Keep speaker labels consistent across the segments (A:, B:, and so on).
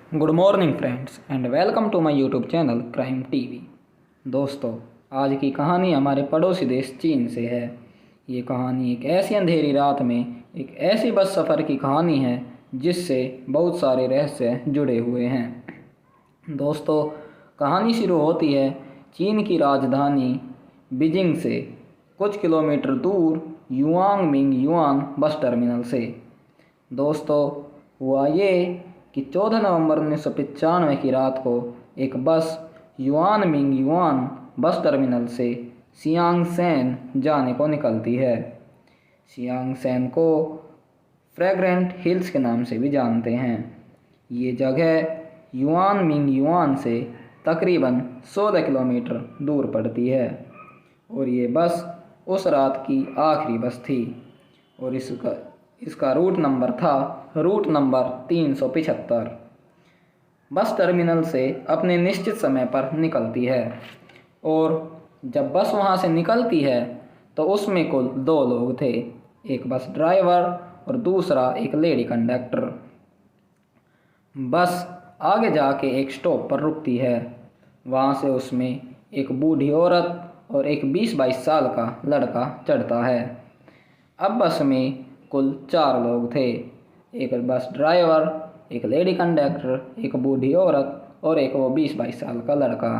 A: Good morning friends and welcome to my YouTube channel Crime TV. दोस्तों, आज की कहानी हमारे पड़ोसी देश चीन से है। ये कहानी एक ऐसी अंधेरी रात में एक ऐसी बस सफ़र की कहानी है जिससे बहुत सारे रहस्य जुड़े हुए हैं। दोस्तों, कहानी शुरू होती है चीन की राजधानी बीजिंग से कुछ किलोमीटर दूर युआंग मिंग युआन बस टर्मिनल से। दोस्तों, हुआ ये कि 14 नवंबर 1995 की रात को एक बस yuan Ming yuan bus terminal से सियांगसेन जाने को निकलती है। सियांगसेन को फ्रेग्रेंट हिल्स के नाम से भी जानते हैं। ये जगह युआन मिंग युआन से तकरीबन 16 किलोमीटर दूर पड़ती है और ये बस उस रात की आखिरी बस थी और इसका रूट नंबर 375। बस टर्मिनल से अपने निश्चित समय पर निकलती है और जब बस वहाँ से निकलती है तो उसमें कुल 2 लोग थे, एक बस ड्राइवर और दूसरा एक लेडी कंडक्टर। बस आगे जाके एक स्टॉप पर रुकती है। वहाँ से उसमें एक बूढ़ी औरत और एक 20-22 साल का लड़का चढ़ता है। अब बस में कुल 4 लोग थे, एक बस ड्राइवर, एक लेडी कंडक्टर, एक बूढ़ी औरत और एक वो 20-22 साल का लड़का।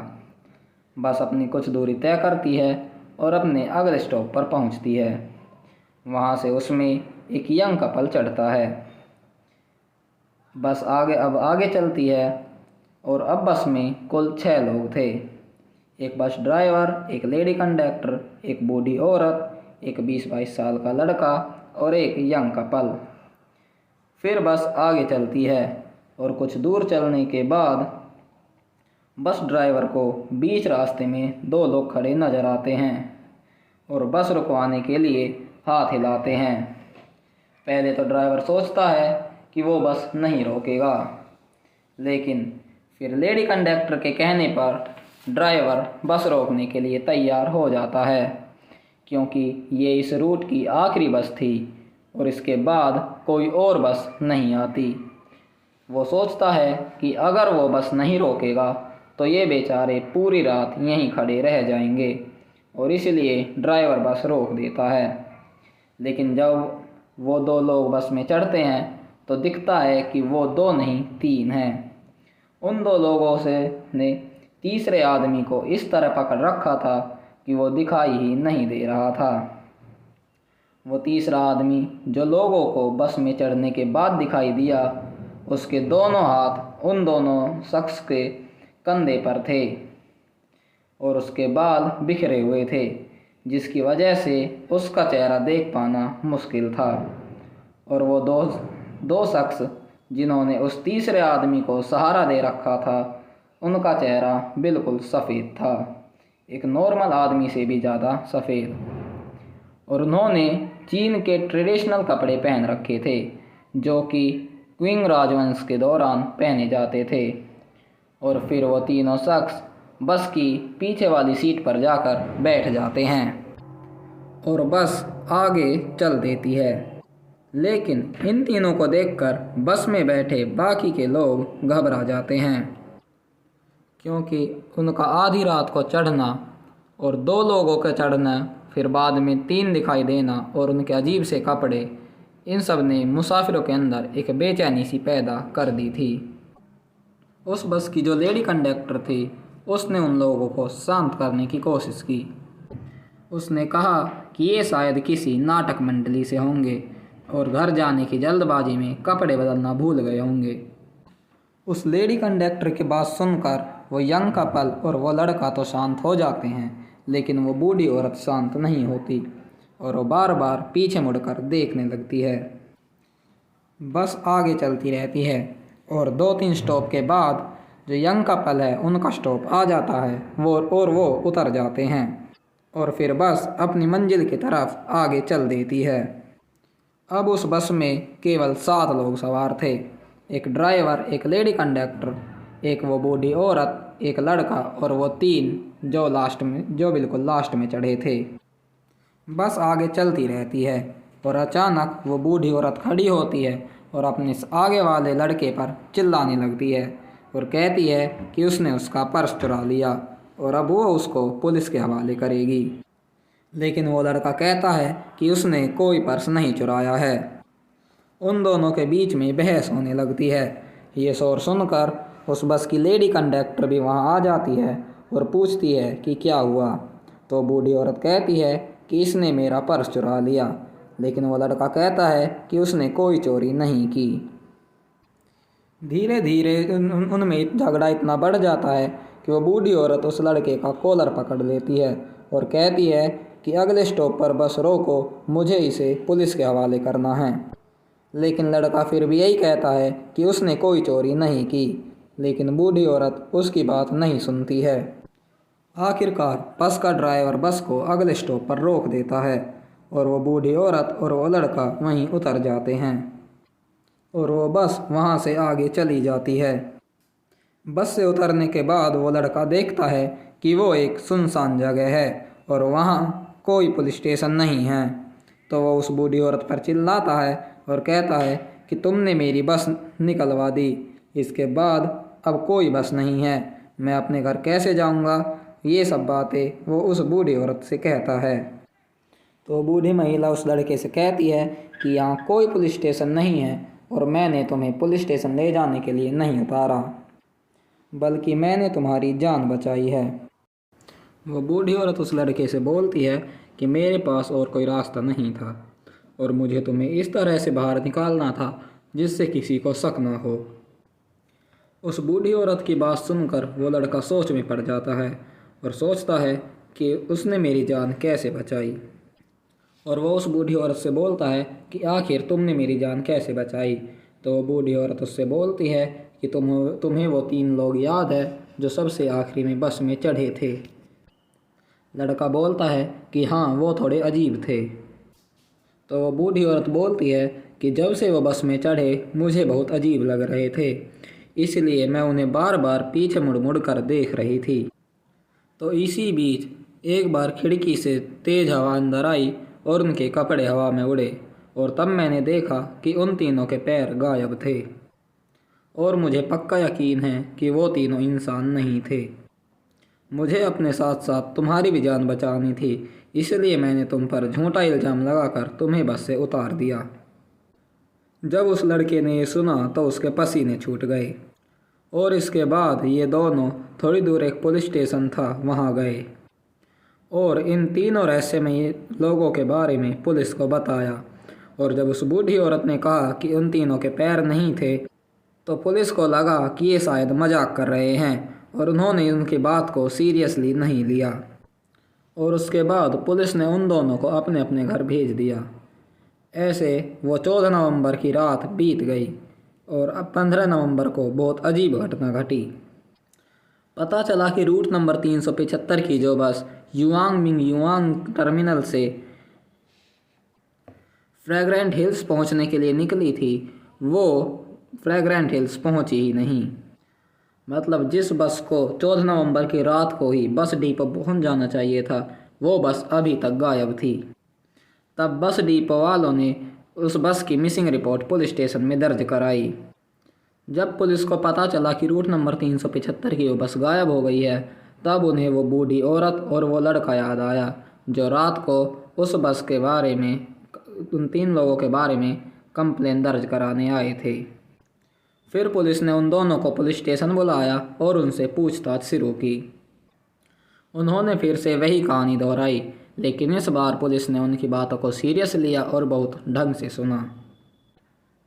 A: बस अपनी कुछ दूरी तय करती है और अपने अगले स्टॉप पर पहुंचती है। वहां से उसमें एक यंग कपल चढ़ता है। बस अब आगे चलती है और अब बस में कुल 6 लोग थे, एक बस ड्राइवर, एक लेडी कंडक्टर, एक बूढ़ी औरत, एक 20-22 साल का लड़का और एक यंग कपल। फिर बस आगे चलती है और कुछ दूर चलने के बाद बस ड्राइवर को बीच रास्ते में 2 लोग खड़े नज़र आते हैं और बस रुकवाने के लिए हाथ हिलाते हैं। पहले तो ड्राइवर सोचता है कि वो बस नहीं रोकेगा, लेकिन फिर लेडी कंडक्टर के कहने पर ड्राइवर बस रोकने के लिए तैयार हो जाता है, क्योंकि ये इस रूट की आखिरी बस थी और इसके बाद कोई और बस नहीं आती। वो सोचता है कि अगर वो बस नहीं रोकेगा तो ये बेचारे पूरी रात यहीं खड़े रह जाएंगे और इसलिए ड्राइवर बस रोक देता है। लेकिन जब वो 2 लोग बस में चढ़ते हैं तो दिखता है कि वो 2 नहीं 3 हैं। उन 2 लोगों ने तीसरे आदमी को इस तरह पकड़ रखा था कि वो दिखाई ही नहीं दे रहा था। वो तीसरा आदमी जो लोगों को बस में चढ़ने के बाद दिखाई दिया, उसके दोनों हाथ उन दोनों शख्स के कंधे पर थे और उसके बाल बिखरे हुए थे, जिसकी वजह से उसका चेहरा देख पाना मुश्किल था। और वो दो शख्स जिन्होंने उस तीसरे आदमी को सहारा दे रखा था, उनका चेहरा बिल्कुल सफ़ेद था, एक नॉर्मल आदमी से भी ज़्यादा सफ़ेद। और उन्होंने चीन के ट्रेडिशनल कपड़े पहन रखे थे जो कि क्विंग राजवंश के दौरान पहने जाते थे। और फिर वो तीनों शख्स बस की पीछे वाली सीट पर जाकर बैठ जाते हैं और बस आगे चल देती है। लेकिन इन तीनों को देखकर बस में बैठे बाकी के लोग घबरा जाते हैं, क्योंकि उनका आधी रात को चढ़ना और 2 लोगों का चढ़ना, फिर बाद में 3 दिखाई देना और उनके अजीब से कपड़े, इन सब ने मुसाफिरों के अंदर एक बेचैनी सी पैदा कर दी थी। उस बस की जो लेडी कंडक्टर थी, उसने उन लोगों को शांत करने की कोशिश की। उसने कहा कि ये शायद किसी नाटक मंडली से होंगे और घर जाने की जल्दबाजी में कपड़े बदलना भूल गए होंगे। उस लेडी कंडक्टर की बात सुनकर वो यंग कपल और वो लड़का तो शांत हो जाते हैं, लेकिन वो बूढ़ी औरत शांत नहीं होती और वो बार बार पीछे मुड़कर देखने लगती है। बस आगे चलती रहती है और 2-3 स्टॉप के बाद जो यंग कपल है उनका स्टॉप आ जाता है वो उतर जाते हैं और फिर बस अपनी मंजिल की तरफ आगे चल देती है। अब उस बस में केवल 7 लोग सवार थे, एक ड्राइवर, एक लेडी कंडक्टर, एक वो बूढ़ी औरत, एक लड़का और वो 3 जो बिल्कुल लास्ट में चढ़े थे। बस आगे चलती रहती है और अचानक वो बूढ़ी औरत खड़ी होती है और अपने आगे वाले लड़के पर चिल्लाने लगती है और कहती है कि उसने उसका पर्स चुरा लिया और अब वो उसको पुलिस के हवाले करेगी। लेकिन वो लड़का कहता है कि उसने कोई पर्स नहीं चुराया है। उन दोनों के बीच में बहस होने लगती है। ये शोर सुनकर उस बस की लेडी कंडक्टर भी वहाँ आ जाती है और पूछती है कि क्या हुआ। तो बूढ़ी औरत कहती है कि इसने मेरा पर्स चुरा लिया। लेकिन वो लड़का कहता है कि उसने कोई चोरी नहीं की। धीरे धीरे उनमें झगड़ा इतना बढ़ जाता है कि वो बूढ़ी औरत उस लड़के का कॉलर पकड़ लेती है और कहती है कि अगले स्टॉप पर बस रोको, मुझे इसे पुलिस के हवाले करना है। लेकिन लड़का फिर भी यही कहता है कि उसने कोई चोरी नहीं की। लेकिन बूढ़ी औरत उसकी बात नहीं सुनती है। आखिरकार बस का ड्राइवर बस को अगले स्टॉप पर रोक देता है और वो बूढ़ी औरत और वो लड़का वहीं उतर जाते हैं और वो बस वहाँ से आगे चली जाती है। बस से उतरने के बाद वो लड़का देखता है कि वो एक सुनसान जगह है और वहाँ कोई पुलिस स्टेशन नहीं है। तो वो उस बूढ़ी औरत पर चिल्लाता है और कहता है कि तुमने मेरी बस निकलवा दी, इसके बाद अब कोई बस नहीं है, मैं अपने घर कैसे जाऊँगा। ये सब बातें वो उस बूढ़ी औरत से कहता है। तो बूढ़ी महिला उस लड़के से कहती है कि यहाँ कोई पुलिस स्टेशन नहीं है और मैंने तुम्हें पुलिस स्टेशन ले जाने के लिए नहीं उतारा, बल्कि मैंने तुम्हारी जान बचाई है। वो बूढ़ी औरत उस लड़के से बोलती है कि मेरे पास और कोई रास्ता नहीं था और मुझे तुम्हें इस तरह से बाहर निकालना था जिससे किसी को शक ना हो। उस बूढ़ी औरत की बात सुनकर वो लड़का सोच में पड़ जाता है और सोचता है कि उसने मेरी जान कैसे बचाई। और वो उस बूढ़ी औरत से बोलता है कि आखिर तुमने मेरी जान कैसे बचाई। तो वो बूढ़ी औरत उससे बोलती है कि तुम्हें वो 3 लोग याद है जो सबसे आखिरी में बस में चढ़े थे। लड़का बोलता है कि हाँ, वो थोड़े अजीब थे। तो वो बूढ़ी औरत बोलती है कि जब से वो बस में चढ़े मुझे बहुत अजीब लग रहे थे, इसलिए मैं उन्हें बार बार पीछे मुड़ मुड़ कर देख रही थी। तो इसी बीच एक बार खिड़की से तेज़ हवा अंदर आई और उनके कपड़े हवा में उड़े और तब मैंने देखा कि उन तीनों के पैर गायब थे और मुझे पक्का यकीन है कि वो तीनों इंसान नहीं थे। मुझे अपने साथ साथ तुम्हारी भी जान बचानी थी, इसलिए मैंने तुम पर झूठा इल्ज़ाम लगाकर तुम्हें बस से उतार दिया। जब उस लड़के ने ये सुना तो उसके पसीने छूट गए और इसके बाद ये दोनों थोड़ी दूर एक पुलिस स्टेशन था वहाँ गए और इन तीनों रहस्यमयी लोगों के बारे में पुलिस को बताया। और जब उस बूढ़ी औरत ने कहा कि उन तीनों के पैर नहीं थे तो पुलिस को लगा कि ये शायद मजाक कर रहे हैं और उन्होंने उनकी बात को सीरियसली नहीं लिया और उसके बाद पुलिस ने उन दोनों को अपने अपने घर भेज दिया। ऐसे वो 14 नवंबर की रात बीत गई और अब 15 नवंबर को बहुत अजीब घटना घटी। पता चला कि रूट नंबर 375 की जो बस युआंग मिंग युआंग टर्मिनल से फ्रैग्रेंट हिल्स पहुंचने के लिए निकली थी, वो फ्रैग्रेंट हिल्स पहुंची ही नहीं। मतलब जिस बस को 14 नवंबर की रात को ही बस डिपो पहुंच जाना चाहिए था, वो बस अभी तक गायब थी। तब बस डिपो वालों ने उस बस की मिसिंग रिपोर्ट पुलिस स्टेशन में दर्ज कराई। जब पुलिस को पता चला कि रूट नंबर 375 की वो बस गायब हो गई है, तब उन्हें वो बूढ़ी औरत और वो लड़का याद आया जो रात को उस बस के बारे में, उन 3 लोगों के बारे में कंप्लेन दर्ज कराने आए थे। फिर पुलिस ने उन दोनों को पुलिस स्टेशन बुलाया और उनसे पूछताछ शुरू की। उन्होंने फिर से वही कहानी दोहराई, लेकिन इस बार पुलिस ने उनकी बातों को सीरियस लिया और बहुत ढंग से सुना।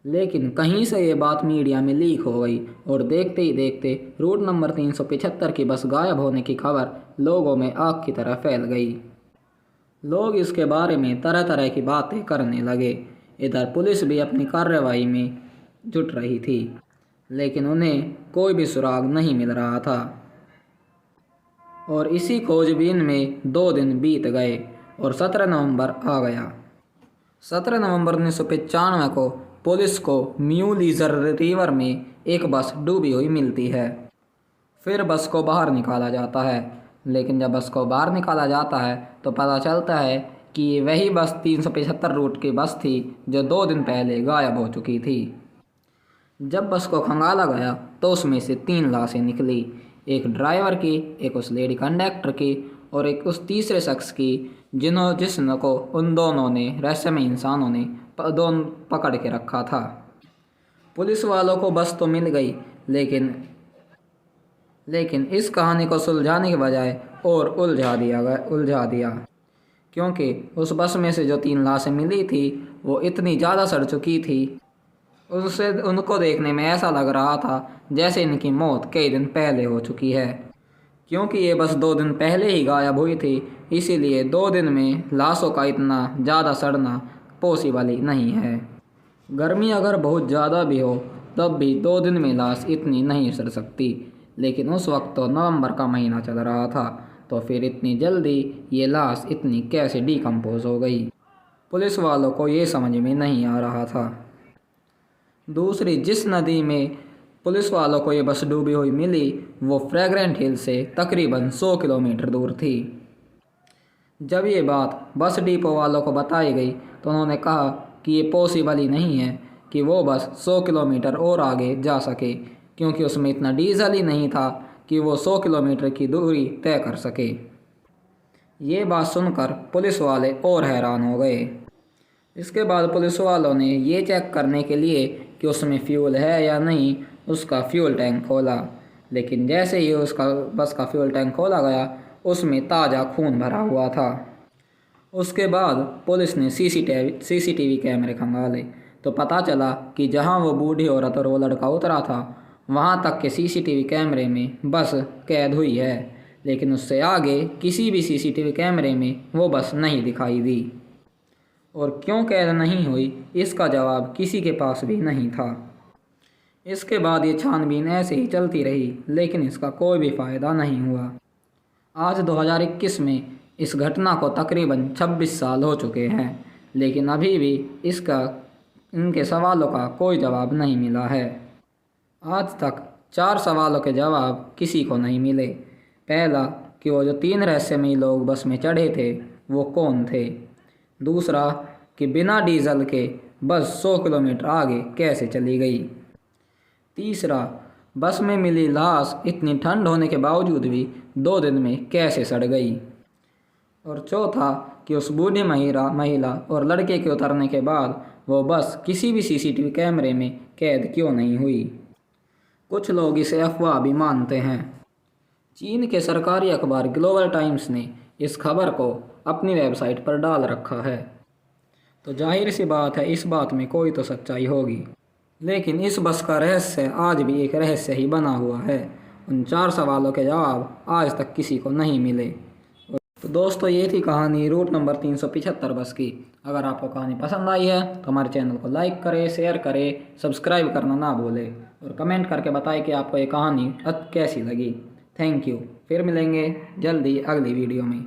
A: लेकिन कहीं से ये बात मीडिया में लीक हो गई और देखते ही देखते रूट नंबर 375 की बस गायब होने की खबर लोगों में आग की तरह फैल गई। लोग इसके बारे में तरह तरह की बातें करने लगे। इधर पुलिस भी अपनी कार्रवाई में जुट रही थी, लेकिन उन्हें कोई भी सुराग नहीं मिल रहा था। और इसी खोजबीन में 2 दिन बीत गए और 17 नवंबर आ गया। 17 नवंबर 1995 को पुलिस को म्यू लीजर रिवर में एक बस डूबी हुई मिलती है। फिर बस को बाहर निकाला जाता है, लेकिन जब बस को बाहर निकाला जाता है तो पता चलता है कि ये वही बस 375 रूट की बस थी जो 2 दिन पहले गायब हो चुकी थी। जब बस को खंगाला गया तो उसमें से 3 लाशें निकली, एक ड्राइवर की, एक उस लेडी कंडक्टर की और एक उस तीसरे शख्स की जिसको उन दोनों ने रहस्यमय इंसानों ने पकड़ के रखा था। पुलिस वालों को बस तो मिल गई, लेकिन इस कहानी को सुलझाने के बजाय और उलझा दिया, क्योंकि उस बस में से जो 3 लाशें मिली थी वो इतनी ज़्यादा सड़ चुकी थी, उससे उनको देखने में ऐसा लग रहा था जैसे इनकी मौत कई दिन पहले हो चुकी है। क्योंकि ये बस 2 दिन पहले ही गायब हुई थी, इसीलिए 2 दिन में लाशों का इतना ज़्यादा सड़ना पॉसिबल ही नहीं है। गर्मी अगर बहुत ज़्यादा भी हो तब भी 2 दिन में लाश इतनी नहीं सड़ सकती, लेकिन उस वक्त तो नवंबर का महीना चल रहा था, तो फिर इतनी जल्दी ये लाश इतनी कैसे डिकम्पोज हो गई, पुलिस वालों को ये समझ में नहीं आ रहा था। दूसरी जिस नदी में पुलिस वालों को ये बस डूबी हुई मिली वो फ्रेग्रेंट हिल से तकरीबन 100 किलोमीटर दूर थी। जब ये बात बस डिपो वालों को बताई गई तो उन्होंने कहा कि ये पॉसिबल ही नहीं है कि वो बस 100 किलोमीटर और आगे जा सके, क्योंकि उसमें इतना डीजल ही नहीं था कि वो 100 किलोमीटर की दूरी तय कर सके। ये बात सुनकर पुलिस वाले और हैरान हो गए। इसके बाद पुलिस वालों ने ये चेक करने के लिए कि उसमें फ्यूल है या नहीं उसका फ्यूल टैंक खोला, लेकिन जैसे ही उसका बस का फ्यूल टैंक खोला गया उसमें ताज़ा खून भरा हुआ था। उसके बाद पुलिस ने सीसीटीवी कैमरे खंगाले तो पता चला कि जहां वो बूढ़ी औरत और वो लड़का उतरा था वहां तक के सीसीटीवी कैमरे में बस कैद हुई है, लेकिन उससे आगे किसी भी सीसीटीवी कैमरे में वो बस नहीं दिखाई दी। और क्यों कैद नहीं हुई इसका जवाब किसी के पास भी नहीं था। इसके बाद ये छानबीन ऐसे ही चलती रही, लेकिन इसका कोई भी फ़ायदा नहीं हुआ। आज 2021 में इस घटना को तकरीबन 26 साल हो चुके हैं, लेकिन अभी भी इनके सवालों का कोई जवाब नहीं मिला है। आज तक 4 सवालों के जवाब किसी को नहीं मिले। पहला कि वो जो 3 रहस्यमयी लोग बस में चढ़े थे वो कौन थे। दूसरा कि बिना डीजल के बस 100 किलोमीटर आगे कैसे चली गई। तीसरा, बस में मिली लाश इतनी ठंड होने के बावजूद भी 2 दिन में कैसे सड़ गई। और चौथा कि उस बूढ़ी महिला और लड़के के उतरने के बाद वो बस किसी भी सीसीटीवी कैमरे में कैद क्यों नहीं हुई। कुछ लोग इसे अफवाह भी मानते हैं। चीन के सरकारी अखबार ग्लोबल टाइम्स ने इस खबर को अपनी वेबसाइट पर डाल रखा है, तो जाहिर सी बात है इस बात में कोई तो सच्चाई होगी। लेकिन इस बस का रहस्य आज भी एक रहस्य ही बना हुआ है। उन 4 सवालों के जवाब आज तक किसी को नहीं मिले। तो दोस्तों ये थी कहानी रूट नंबर 375 बस की। अगर आपको कहानी पसंद आई है तो हमारे चैनल को लाइक करें, शेयर करें, सब्सक्राइब करना ना भूलें और कमेंट करके बताएं कि आपको ये कहानी कैसी लगी। Thank you. फिर मिलेंगे जल्दी अगली वीडियो में।